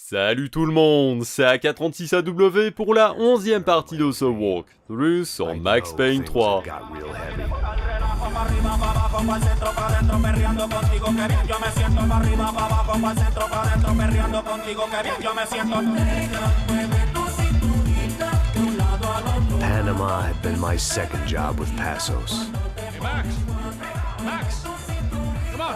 Salut tout le monde, c'est AK36AW pour la 11e partie de ce walkthrough sur Max Payne 3. Panama had been my second job with Passos. Hey, Max, come on.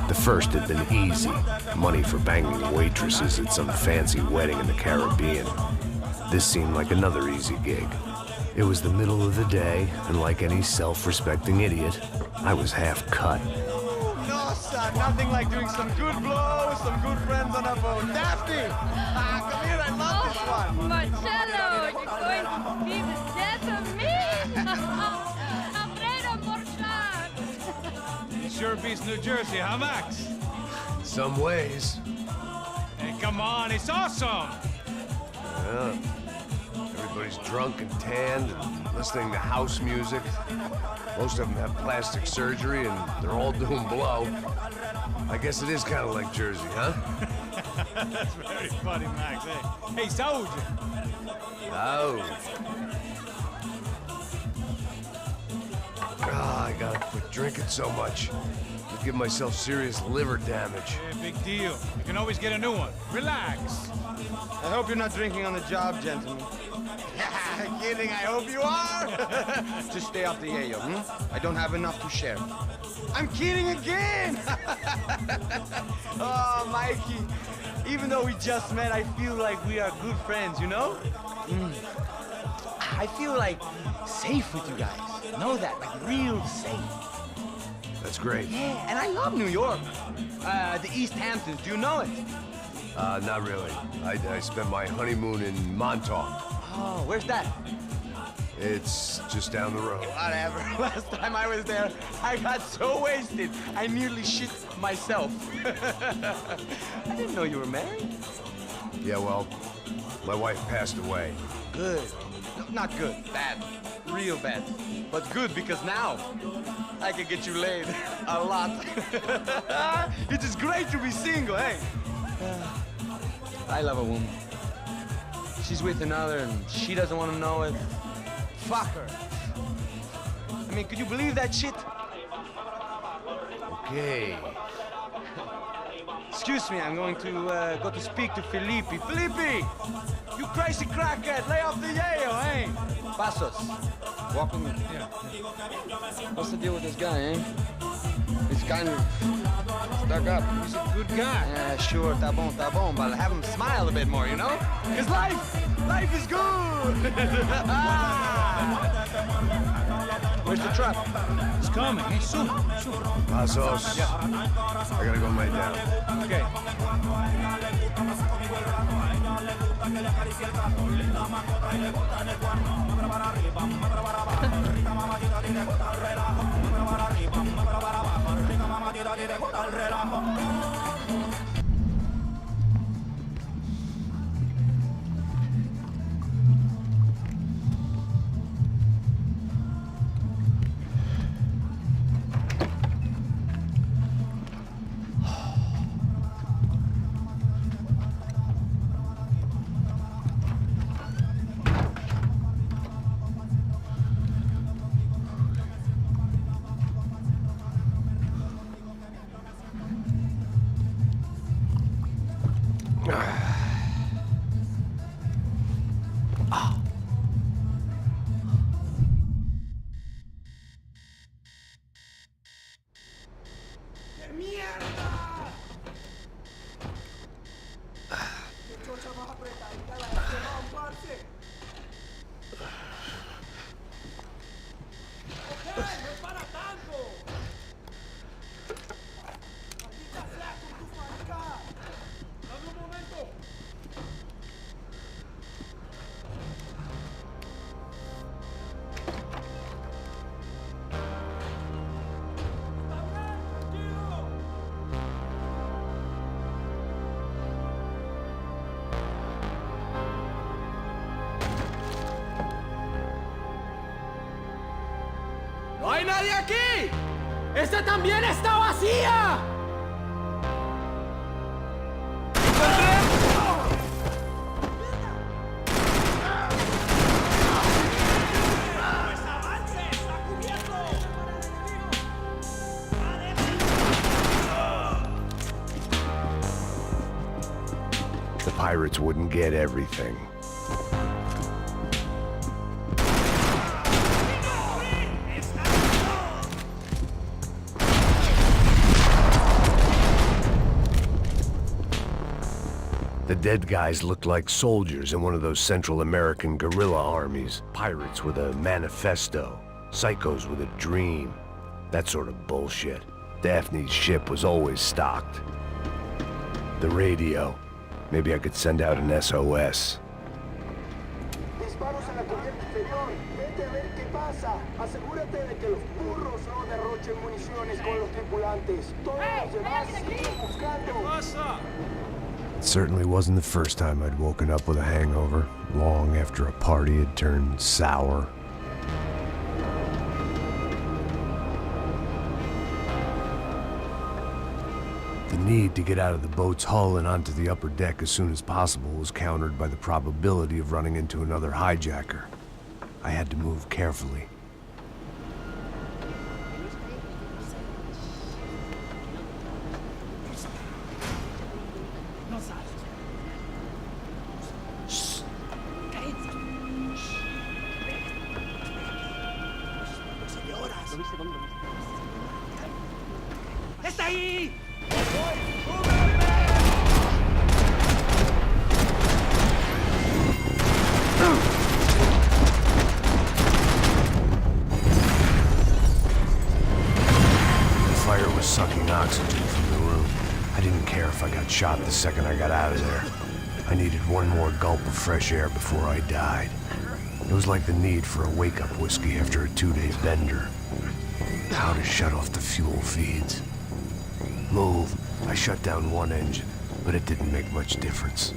The first had been easy. Money for banging waitresses at some fancy wedding in the Caribbean. This seemed like another easy gig. It was the middle of the day, and like any self-respecting idiot, I was half cut. No, son, nothing like doing some good blows, some good friends on a boat. Daphne! Come here, I love this one. Marcello, you're going to be the death of me? Alfredo Morchat. It sure beats New Jersey, huh, Max? Some ways. Hey, come on, it's awesome. Yeah. Everybody's drunk and tanned and listening to house music. Most of them have plastic surgery and they're all doing blow. I guess it is kind of like Jersey, huh? That's very funny, Max. Hey, soldier. Oh. I gotta quit drinking so much. I'll give myself serious liver damage. Yeah, big deal. You can always get a new one. Relax. I hope you're not drinking on the job, gentlemen. Kidding, I hope you are. Just stay off the yayo, I don't have enough to share. I'm kidding again. Oh, Mikey. Even though we just met, I feel like we are good friends, you know? I feel like safe with you guys. Know that, like real safe. That's great. Yeah, and I love New York. The East Hamptons, do you know it? Not really. I spent my honeymoon in Montauk. Oh, where's that? It's just down the road. Whatever. Last time I was there, I got so wasted, I nearly shit myself. I didn't know you were married. Yeah, well, my wife passed away. Good. No, not good. Bad. Real bad. But good because now I can get you laid a lot. It is great to be single, hey? I love a woman. She's with another and she doesn't want to know it. Fuck her. I mean, could you believe that shit? Okay. Excuse me, I'm going to go to speak to Felipe. Felipe! You crazy crackhead, lay off the yayo, eh? Passos, walk with me. Yeah. What's the deal with this guy, eh? He's kind of stuck up. He's a good guy. Yeah, sure, tá bom, but have him smile a bit more, you know? Cause life is good! Where's the truck? It's coming. Hey, soon. Passos. Yeah. I gotta go lay down. Okay. ¡No hay nadie aquí! ¡Esta también está vacía! ¡Encontré! pirates wouldn't get everything. The dead guys looked like soldiers in one of those Central American guerrilla armies. Pirates with a manifesto, psychos with a dream. That sort of bullshit. Daphne's ship was always stocked. The radio. Maybe I could send out an SOS. Disparos en la cubierta inferior. Vete a ver qué pasa. Asegúrate de que los burros no derrochen municiones con los tripulantes. Todos los demás siguen buscando. It certainly wasn't the first time I'd woken up with a hangover, long after a party had turned sour. The need to get out of the boat's hull and onto the upper deck as soon as possible was countered by the probability of running into another hijacker. I had to move carefully. ¡Está ahí! The fire was sucking oxygen from the room. I didn't care if I got shot the second I got out of there. I needed one more gulp of fresh air before I died. It was like the need for a wake-up whiskey after a 2-day bender. How to shut off the fuel feeds. Move. I shut down one engine, but it didn't make much difference.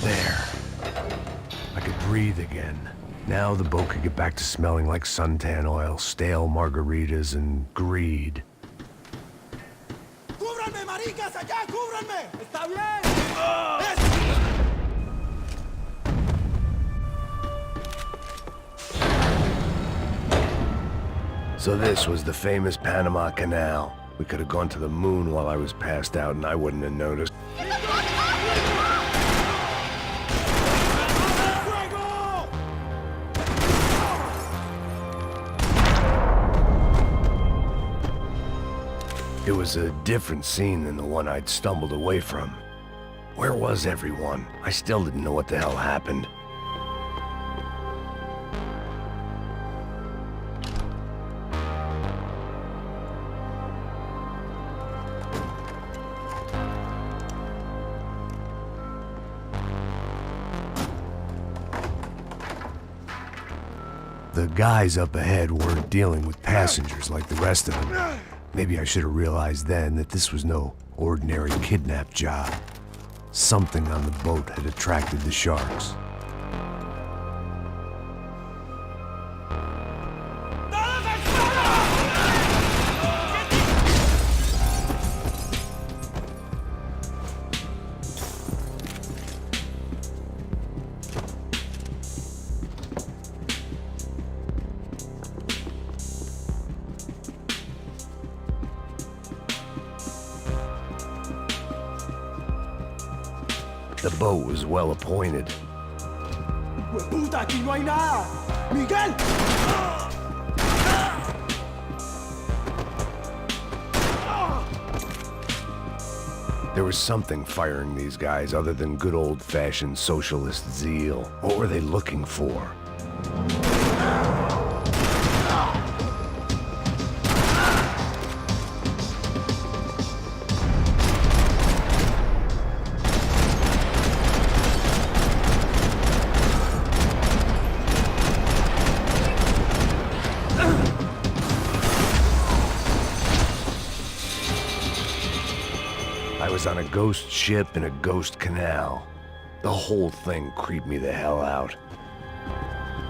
There. I could breathe again. Now the boat could get back to smelling like suntan oil, stale margaritas, and greed. ¡Cúbranme, maricas! ¡Allá, cúbranme! ¡Está bien! So this was the famous Panama Canal. We could have gone to the moon while I was passed out and I wouldn't have noticed. It was a different scene than the one I'd stumbled away from. Where was everyone? I still didn't know what the hell happened. The guys up ahead weren't dealing with passengers like the rest of them. Maybe I should have realized then that this was no ordinary kidnap job. Something on the boat had attracted the sharks. The boat was well appointed. ¡Puta, aquí no hay nada! ¡Miguel! There was something firing these guys other than good old-fashioned socialist zeal. What were they looking for? I was on a ghost ship in a ghost canal. The whole thing creeped me the hell out.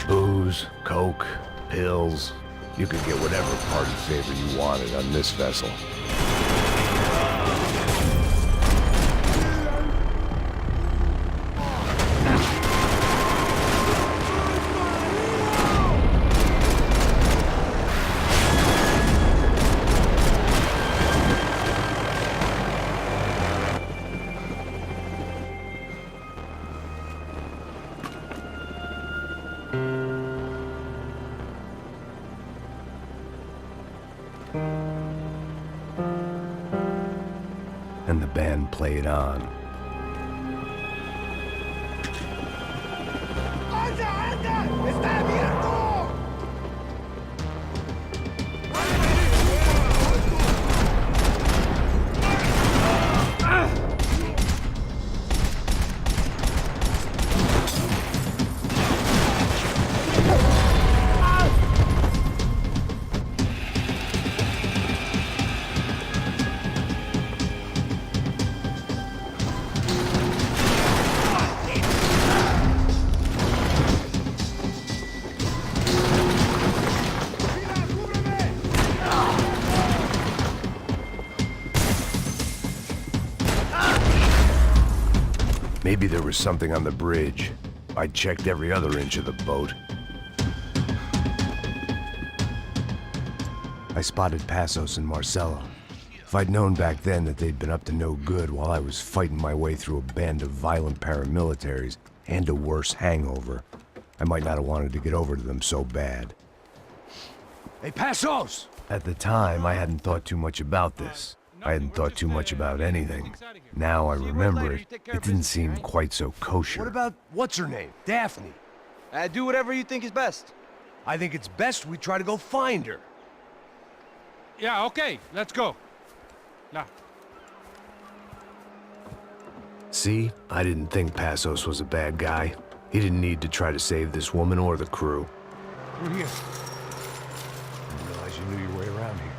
Booze, coke, pills. You could get whatever party favor you wanted on this vessel. And the band played on. Maybe there was something on the bridge. I checked every other inch of the boat. I spotted Passos and Marcelo. If I'd known back then that they'd been up to no good while I was fighting my way through a band of violent paramilitaries and a worse hangover, I might not have wanted to get over to them so bad. Hey, Passos! At the time, I hadn't thought too much about this. I hadn't thought too much about anything. Now I remember it, it didn't seem quite so kosher. What about, what's her name? Daphne. Do whatever you think is best. I think it's best we try to go find her. Yeah, okay, let's go. Now. See? I didn't think Passos was a bad guy. He didn't need to try to save this woman or the crew. We're here. I didn't realize you knew your way around here.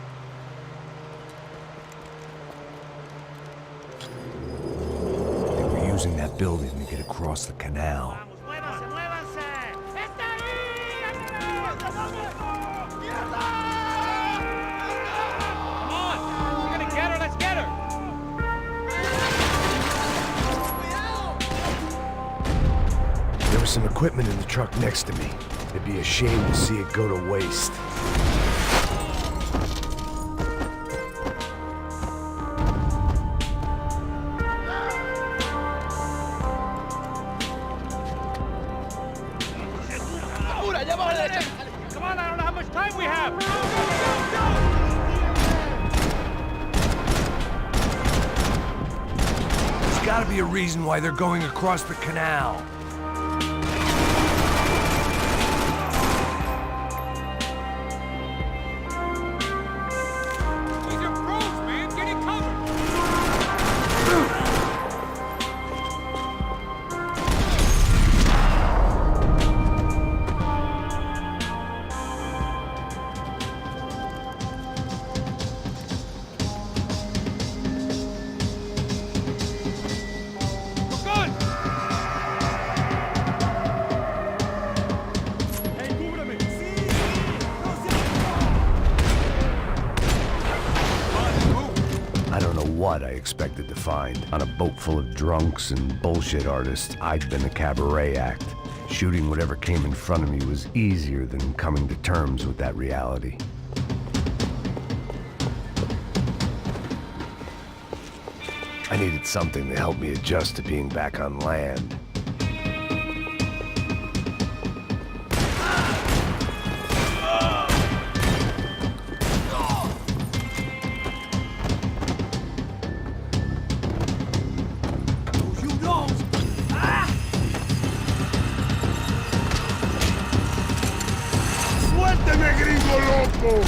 They were using that building to get across the canal. There was some equipment in the truck next to me. It'd be a shame to see it go to waste. Come on, I don't know how much time we have. There's gotta be a reason why they're going across the canal. These are pros, man. Get it covered. I don't know what I expected to find. On a boat full of drunks and bullshit artists, I'd been a cabaret act. Shooting whatever came in front of me was easier than coming to terms with that reality. I needed something to help me adjust to being back on land. ¡Suélteme, gringo loco!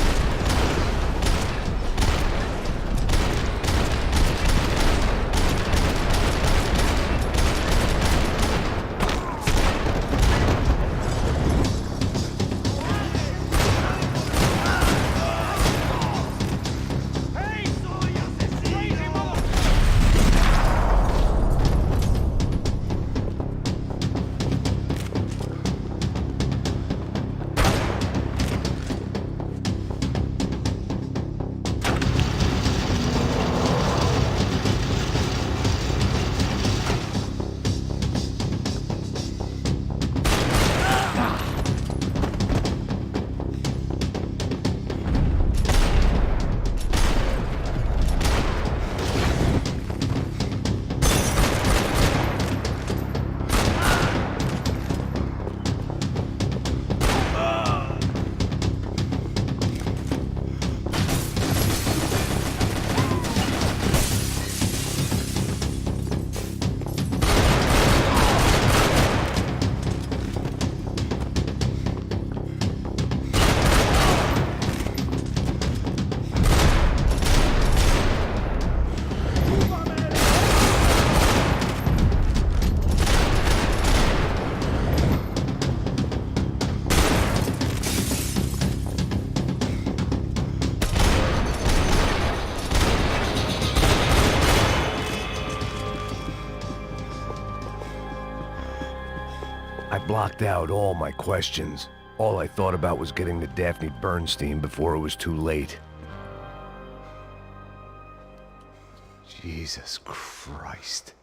I blocked out all my questions. All I thought about was getting to Daphne Bernstein before it was too late. Jesus Christ.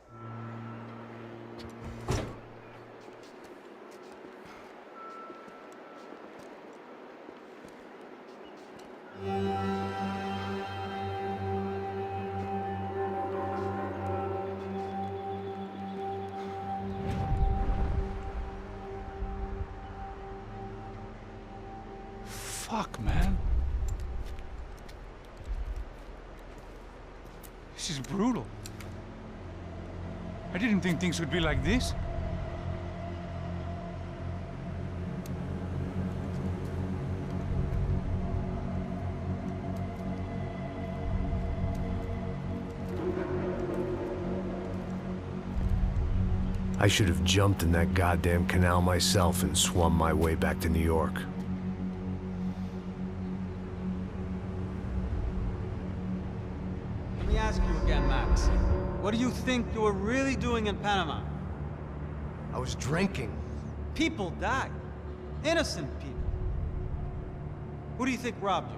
Fuck, man. This is brutal. I didn't think things would be like this. I should have jumped in that goddamn canal myself and swum my way back to New York. Let me ask you again, Max. What do you think you were really doing in Panama? I was drinking. People died. Innocent people. Who do you think robbed you?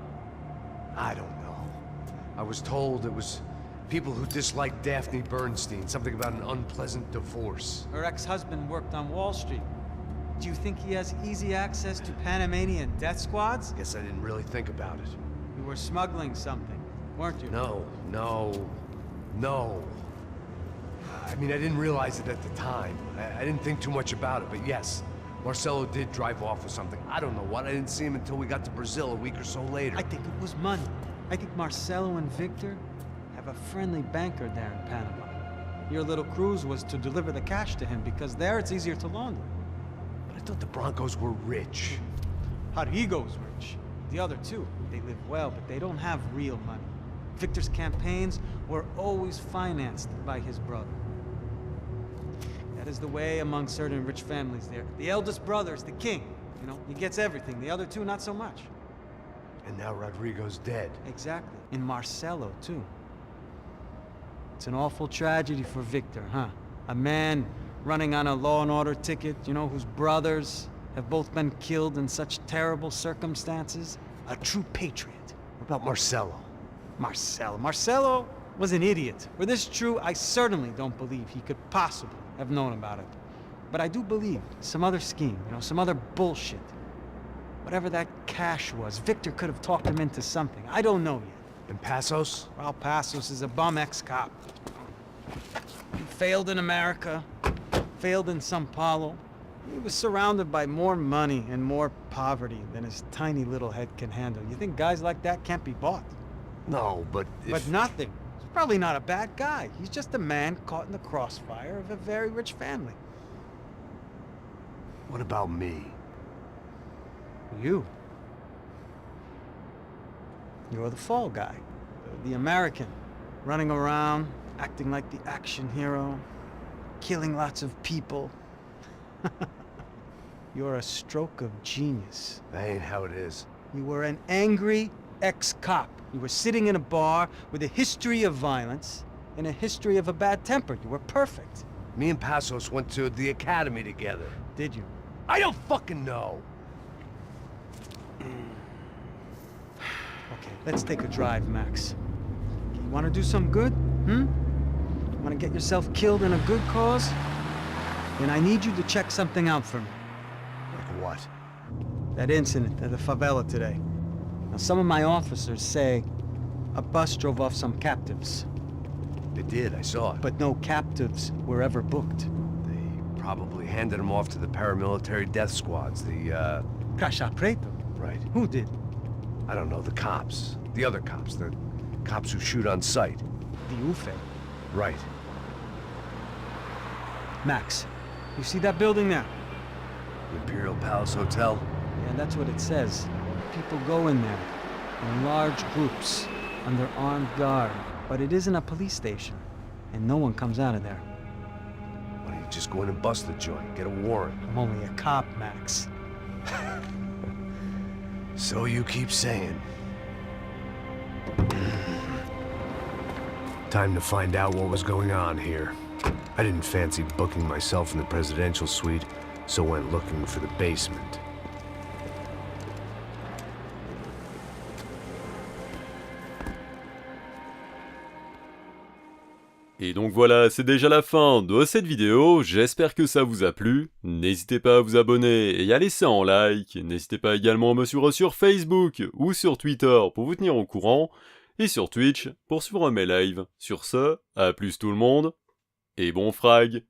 I don't know. I was told it was people who disliked Daphne Bernstein, something about an unpleasant divorce. Her ex-husband worked on Wall Street. Do you think he has easy access to Panamanian death squads? Guess I didn't really think about it. You were smuggling something, weren't you? No. I mean, I didn't realize it at the time. I didn't think too much about it, but yes, Marcelo did drive off with something. I don't know what. I didn't see him until we got to Brazil a week or so later. I think it was money. I think Marcelo and Victor have a friendly banker there in Panama. Your little cruise was to deliver the cash to him because there it's easier to launder. But I thought the Broncos were rich. Rodrigo's rich. The other two, they live well, but they don't have real money. Victor's campaigns were always financed by his brother. That is the way among certain rich families there. The eldest brother is the king. You know, he gets everything. The other two, not so much. And now Rodrigo's dead. Exactly. And Marcelo, too. It's an awful tragedy for Victor, huh? A man running on a law and order ticket, you know, whose brothers have both been killed in such terrible circumstances. A true patriot. What about Marcelo? Marcelo was an idiot. Were this true, I certainly don't believe he could possibly have known about it. But I do believe some other scheme, you know, some other bullshit. Whatever that cash was, Victor could have talked him into something. I don't know yet. And Passos? Well, Passos is a bum ex-cop. He failed in America, failed in Sao Paulo. He was surrounded by more money and more poverty than his tiny little head can handle. You think guys like that can't be bought? No, but if... But nothing. He's probably not a bad guy. He's just a man caught in the crossfire of a very rich family. What about me? You. You're the fall guy. The American. Running around, acting like the action hero. Killing lots of people. You're a stroke of genius. That ain't how it is. You were an angry ex-cop. You were sitting in a bar with a history of violence and a history of a bad temper. You were perfect. Me and Passos went to the academy together. Did you? I don't fucking know! Okay, let's take a drive, Max. You want to do some good? Want to get yourself killed in a good cause? Then I need you to check something out for me. Like what? That incident at the favela today. Now, some of my officers say a bus drove off some captives. They did, I saw it. But no captives were ever booked. They probably handed them off to the paramilitary death squads, the, Caixa Preto? Right. Who did? I don't know, the cops. The other cops, the cops who shoot on sight. The UFE. Right. Max, you see that building there? The Imperial Palace Hotel? Yeah, that's what it says. People go in there, in large groups, under armed guard. But it isn't a police station, and no one comes out of there. Why don't you just go in and bust the joint, get a warrant? I'm only a cop, Max. So you keep saying. Time to find out what was going on here. I didn't fancy booking myself in the presidential suite, so went looking for the basement. Et donc voilà, c'est déjà la fin de cette vidéo, j'espère que ça vous a plu. N'hésitez pas à vous abonner et à laisser un like. N'hésitez pas également à me suivre sur Facebook ou sur Twitter pour vous tenir au courant. Et sur Twitch pour suivre mes lives. Sur ce, à plus tout le monde, et bon frag.